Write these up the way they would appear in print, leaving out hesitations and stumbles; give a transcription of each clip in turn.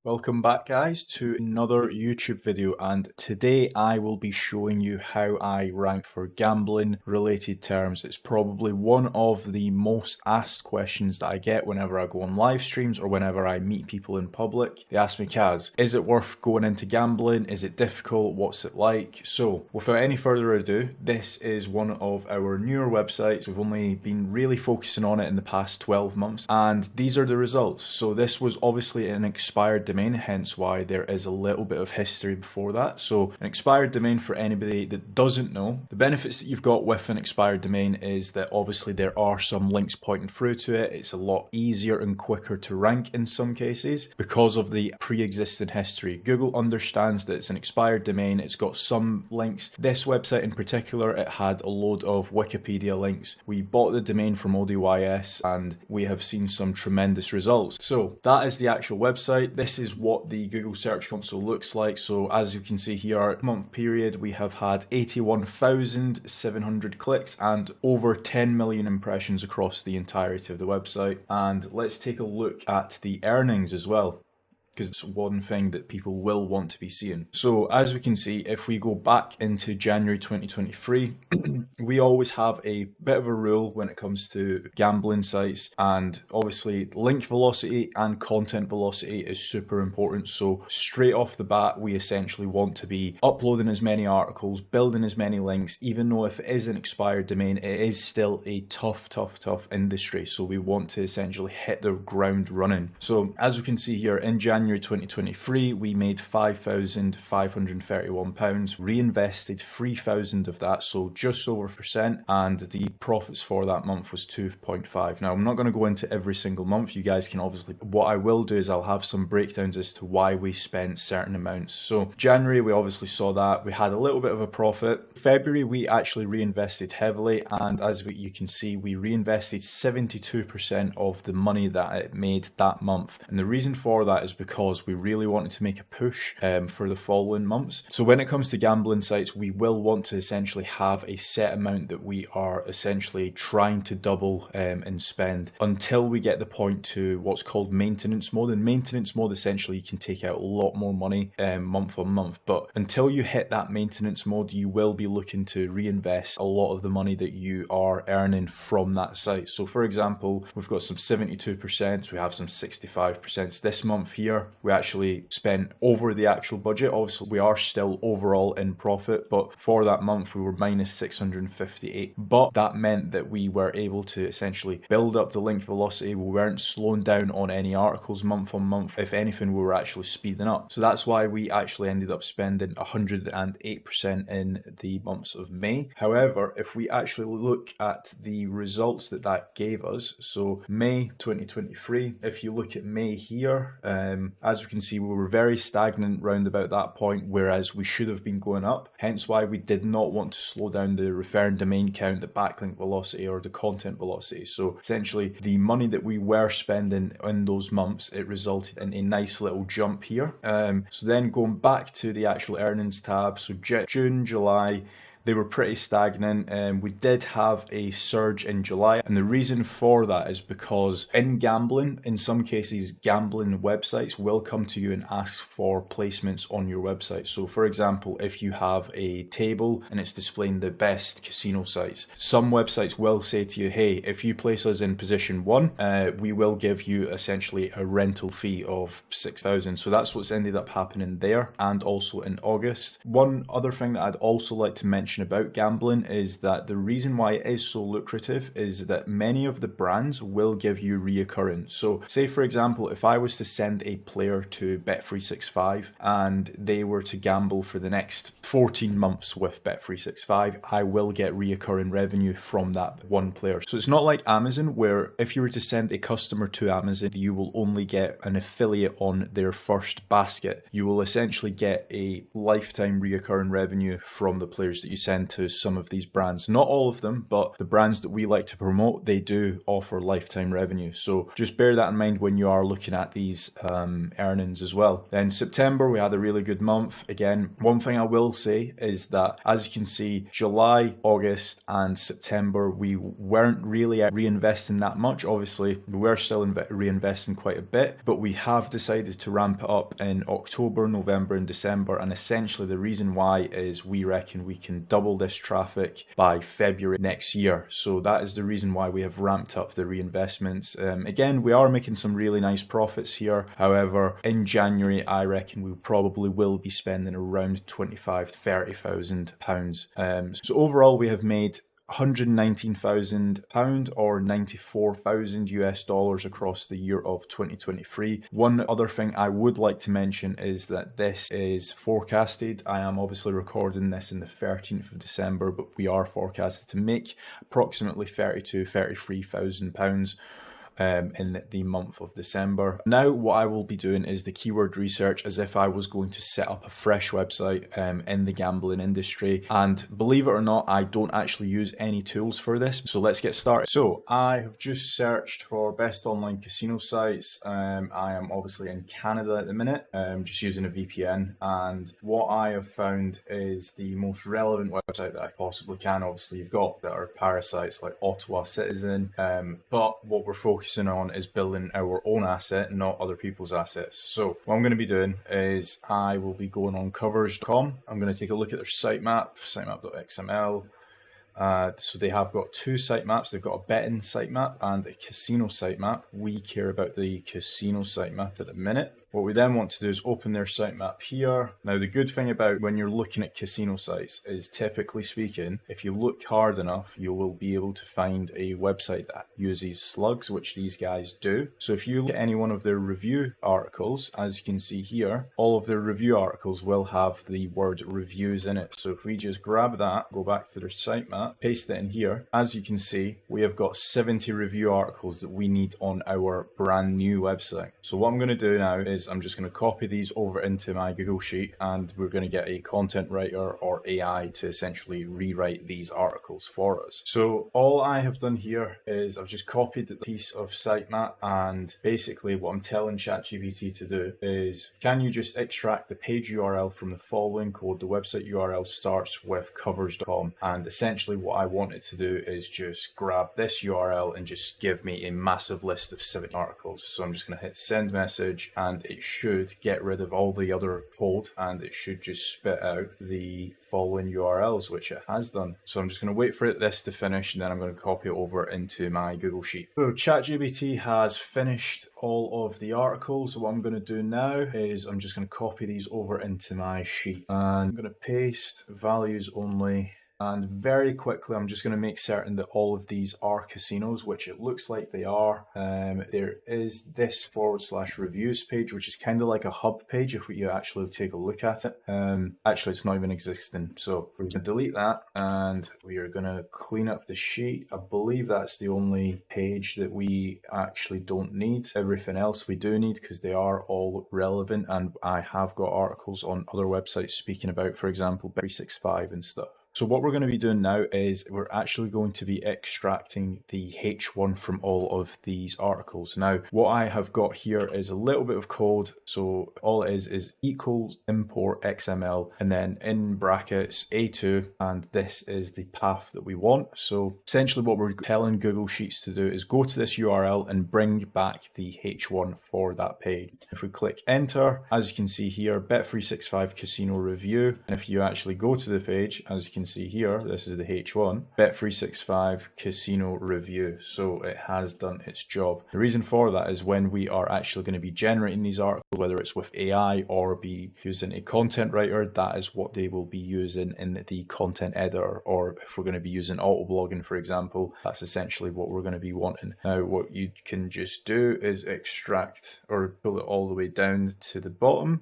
Welcome back guys to another YouTube video, and today I will be showing you how I rank for gambling related terms. It's probably one of the most asked questions that I get whenever I go on live streams or whenever I meet people in public. They ask me, Kaz, is it worth going into gambling? Is it difficult? What's it like? So without any further ado, this is one of our newer websites. We've only been really focusing on it in the past 12 months, and these are the results. So this was obviously an expired domain, hence why there is a little bit of history before that. So an expired domain, for anybody that doesn't know, the benefits that you've got with an expired domain is that obviously there are some links pointing through to it. It's a lot easier and quicker to rank in some cases because of the pre-existing history. Google understands that it's an expired domain, it's got some links. This website in particular, it had a load of Wikipedia links. We bought the domain from ODYS and we have seen some tremendous results. So that is the actual website. This is what the Google Search Console looks like. So as you can see here, month period, we have had 81,700 clicks and over 10 million impressions across the entirety of the website. And let's take a look at the earnings as well, because it's one thing that people will want to be seeing. So as we can see, if we go back into January 2023, we always have a bit of a rule when it comes to gambling sites, and obviously link velocity and content velocity is super important. So straight off the bat, we essentially want to be uploading as many articles, building as many links. Even though if it is an expired domain, it is still a tough industry. So we want to essentially hit the ground running. So as we can see here, in January 2023, we made £5,531, reinvested 3,000 of that, so just over %, and the profits for that month was 2.5. Now I'm not going to go into every single month. You guys can obviously, what I will do is I'll have some breakdowns as to why we spent certain amounts. So January, we obviously saw that we had a little bit of a profit. February, we actually reinvested heavily, and as you can see, we reinvested 72% of the money that it made that month. And the reason for that is because we really wanted to make a push for the following months. So when it comes to gambling sites, we will want to essentially have a set amount that we are essentially trying to double and spend until we get the point to what's called maintenance mode. In maintenance mode, essentially you can take out a lot more money month on month, but until you hit that maintenance mode, you will be looking to reinvest a lot of the money that you are earning from that site. So for example, we've got some 72%, we have some 65%. This month here, we actually spent over the actual budget. Obviously, we are still overall in profit, but for that month, we were minus 658. But that meant that we were able to essentially build up the link velocity. We weren't slowing down on any articles month on month. If anything, we were actually speeding up. So that's why we actually ended up spending 108% in the months of May. However, if we actually look at the results that gave us, so May 2023, if you look at May here, as we can see, we were very stagnant round about that point, whereas we should have been going up. Hence why we did not want to slow down the referring domain count, the backlink velocity, or the content velocity. So essentially, the money that we were spending in those months, it resulted in a nice little jump here. So then going back to the actual earnings tab, so June, July, they were pretty stagnant, and we did have a surge in July, and the reason for that is because in gambling, in some cases, gambling websites will come to you and ask for placements on your website. So for example, if you have a table and it's displaying the best casino sites, some websites will say to you, hey, if you place us in position 1, we will give you essentially a rental fee of 6,000. So that's what's ended up happening there, and also in August. One other thing that I'd also like to mention about gambling is that the reason why it is so lucrative is that many of the brands will give you reoccurring. So say for example, if I was to send a player to Bet365 and they were to gamble for the next 14 months with Bet365, I will get reoccurring revenue from that one player. So it's not like Amazon, where if you were to send a customer to Amazon, you will only get an affiliate on their first basket. You will essentially get a lifetime reoccurring revenue from the players that you send send to some of these brands. Not all of them, but the brands that we like to promote, they do offer lifetime revenue. So just bear that in mind when you are looking at these earnings as well. Then September, we had a really good month. Again, one thing I will say is that, as you can see, July, August, and September, we weren't really reinvesting that much. Obviously, we were still reinvesting quite a bit, but we have decided to ramp it up in October, November, and December. And essentially, the reason why is we reckon we can double this traffic by February next year. So that is the reason why we have ramped up the reinvestments. Again, we are making some really nice profits here. However, in January, I reckon we probably will be spending around £25,000 to £30,000. So overall, we have made £119,000 or $94,000 across the year of 2023. One other thing I would like to mention is that this is forecasted. I am obviously recording this in the 13th of December, but we are forecasted to make approximately £32,000 to £33,000 in the month of December. Now what I will be doing is the keyword research as if I was going to set up a fresh website in the gambling industry, and believe it or not, I don't actually use any tools for this. So let's get started. So I have just searched for best online casino sites. I am obviously in Canada at the minute, just using a VPN, and what I have found is the most relevant website that I possibly can. Obviously you've got that are parasites like Ottawa Citizen, but what we're focusing on is building our own asset, not other people's assets. So what I'm going to be doing is I will be going on covers.com. I'm going to take a look at their sitemap, sitemap.xml. So they have got two sitemaps. They've got a betting sitemap and a casino sitemap. We care about the casino sitemap at the minute. What we then want to do is open their sitemap here. Now, the good thing about when you're looking at casino sites is, typically speaking, if you look hard enough, you will be able to find a website that uses slugs, which these guys do. So if you look at any one of their review articles, as you can see here, all of their review articles will have the word reviews in it. So if we just grab that, go back to their sitemap, paste it in here, as you can see, we have got 70 review articles that we need on our brand new website. So what I'm going to do now is I'm just going to copy these over into my Google Sheet, and we're going to get a content writer or AI to essentially rewrite these articles for us. So all I have done here is I've just copied the piece of sitemap, and basically what I'm telling ChatGPT to do is, can you just extract the page URL from the following code? The website URL starts with covers.com, and essentially what I want it to do is just grab this URL and just give me a massive list of 7 articles. So I'm just going to hit send message, and it should get rid of all the other code, and it should just spit out the following URLs, which it has done. So I'm just going to wait for this to finish, and then I'm going to copy it over into my Google Sheet. So ChatGPT has finished all of the articles. So what I'm going to do now is I'm just going to copy these over into my sheet, and I'm going to paste values only. And very quickly, I'm just going to make certain that all of these are casinos, which it looks like they are. There is this /reviews page, which is kind of like a hub page if you actually take a look at it. Actually, it's not even existing. So we're going to delete that, and we are going to clean up the sheet. I believe that's the only page that we actually don't need. Everything else we do need, because they are all relevant, and I have got articles on other websites speaking about, for example, 365 and stuff. So what we're going to be doing now is we're actually going to be extracting the H1 from all of these articles. Now, what I have got here is a little bit of code. So all it is equals import XML, and then in brackets A2, and this is the path that we want. So essentially what we're telling Google Sheets to do is go to this URL and bring back the H1 for that page. If we click enter, as you can see here, Bet365 Casino Review. And if you actually go to the page, as you can see here, this is the H1, Bet365 Casino Review. So it has done its job. The reason for that is when we are actually going to be generating these articles, whether it's with AI or be using a content writer, that is what they will be using in the content editor. Or if we're going to be using auto blogging, for example, that's essentially what we're going to be wanting. Now, what you can just do is extract or pull it all the way down to the bottom.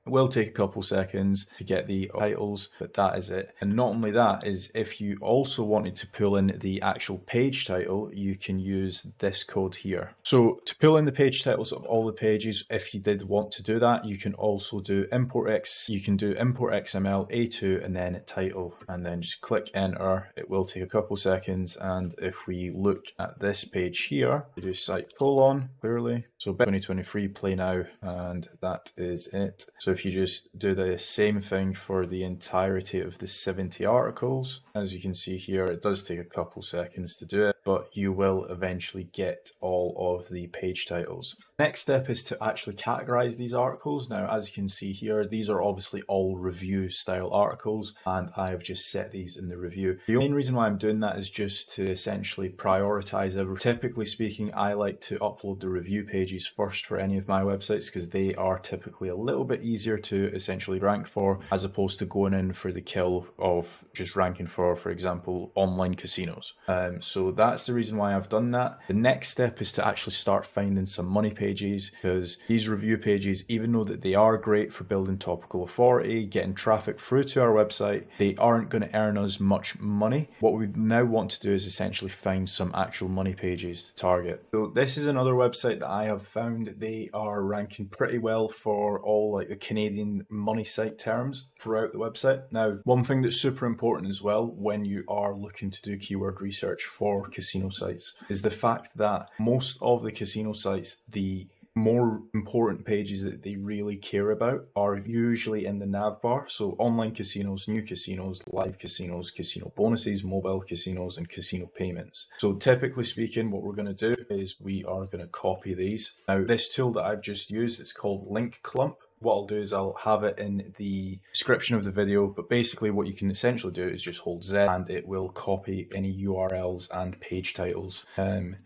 It will take a couple seconds to get the titles, but that is it. And not only that, is if you also wanted to pull in the actual page title, you can use this code here. So to pull in the page titles of all the pages, if you did want to do that, you can also do import XML A2 and then title, and then just click enter. It will take a couple seconds. And if we look at this page here, we do site colon clearly. So 2023 play now, and that is it. So if you just do the same thing for the entirety of the 70 articles, as you can see here, it does take a couple seconds to do it, but you will eventually get all of the page titles. Next step is to actually categorize these articles. Now, as you can see here, these are obviously all review style articles, and I have just set these in the review. The main reason why I'm doing that is just to essentially prioritize everything. Typically speaking, I like to upload the review pages first for any of my websites because they are typically a little bit easier to essentially rank for, as opposed to going in for the kill of just ranking for example, online casinos. So that's the reason why I've done that. The next step is to actually start finding some money pages, because these review pages, even though that they are great for building topical authority, getting traffic through to our website, they aren't going to earn us much money. What we now want to do is essentially find some actual money pages to target. So this is another website that I have found. They are ranking pretty well for all like the Canadian money site terms throughout the website. Now, one thing that's super important as well when you are looking to do keyword research for casino sites is the fact that most of the casino sites, the more important pages that they really care about are usually in the nav bar. So online casinos, new casinos, live casinos, casino bonuses, mobile casinos, and casino payments. So typically speaking, what we're going to do is we are going to copy these. Now, this tool that I've just used, it's called LinkClump. What I'll do is I'll have it in the description of the video, but basically what you can essentially do is just hold Z and it will copy any URLs and page titles.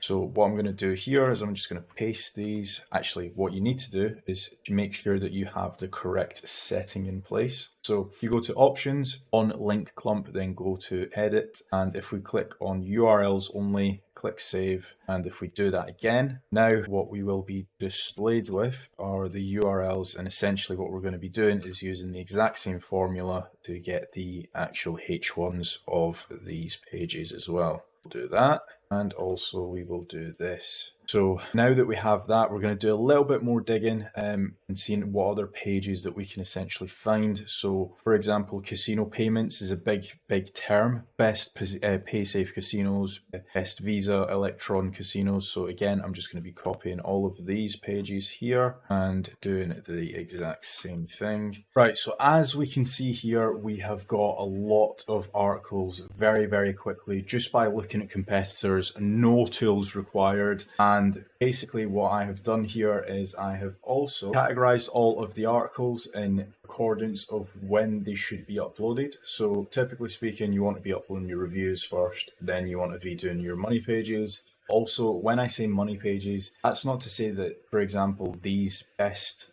So what I'm going to do here is I'm just going to paste these. Actually, what you need to do is make sure that you have the correct setting in place. So you go to options on LinkClump, then go to edit, and if we click on URLs only, click save, and if we do that again, now what we will be displayed with are the URLs, and essentially what we're going to be doing is using the exact same formula to get the actual H1s of these pages as well. We'll do that, and also we will do this. So now that we have that, we're going to do a little bit more digging and seeing what other pages that we can essentially find. So for example, casino payments is a big term. Best pay safe casinos, best Visa Electron casinos. So again, I'm just going to be copying all of these pages here and doing the exact same thing. Right, so as we can see here, we have got a lot of articles very quickly just by looking at competitors, no tools required. And basically what I have done here is I have also categorized all of the articles in accordance of when they should be uploaded. So typically speaking, you want to be uploading your reviews first, then you want to be doing your money pages. Also, when I say money pages, that's not to say that, for example, these best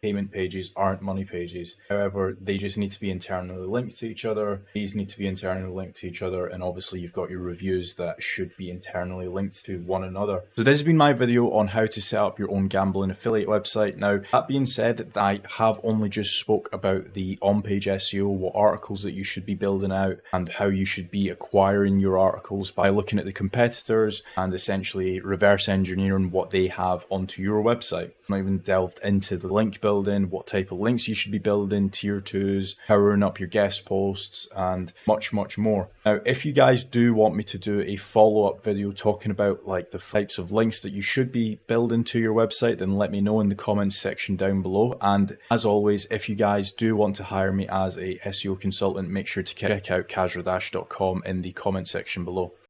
payment pages aren't money pages. However, they just need to be internally linked to each other. These need to be internally linked to each other. And obviously you've got your reviews that should be internally linked to one another. So this has been my video on how to set up your own gambling affiliate website. Now, that being said, I have only just spoke about the on-page SEO, what articles that you should be building out and how you should be acquiring your articles by looking at the competitors and essentially reverse engineering what they have onto your website. I'm not even delved into the link building, what type of links you should be building, tier 2s, powering up your guest posts, and much more. Now, if you guys do want me to do a follow-up video talking about like the types of links that you should be building to your website, then let me know in the comments section down below. And as always, if you guys do want to hire me as a SEO consultant, make sure to check out casradash.com in the comment section below.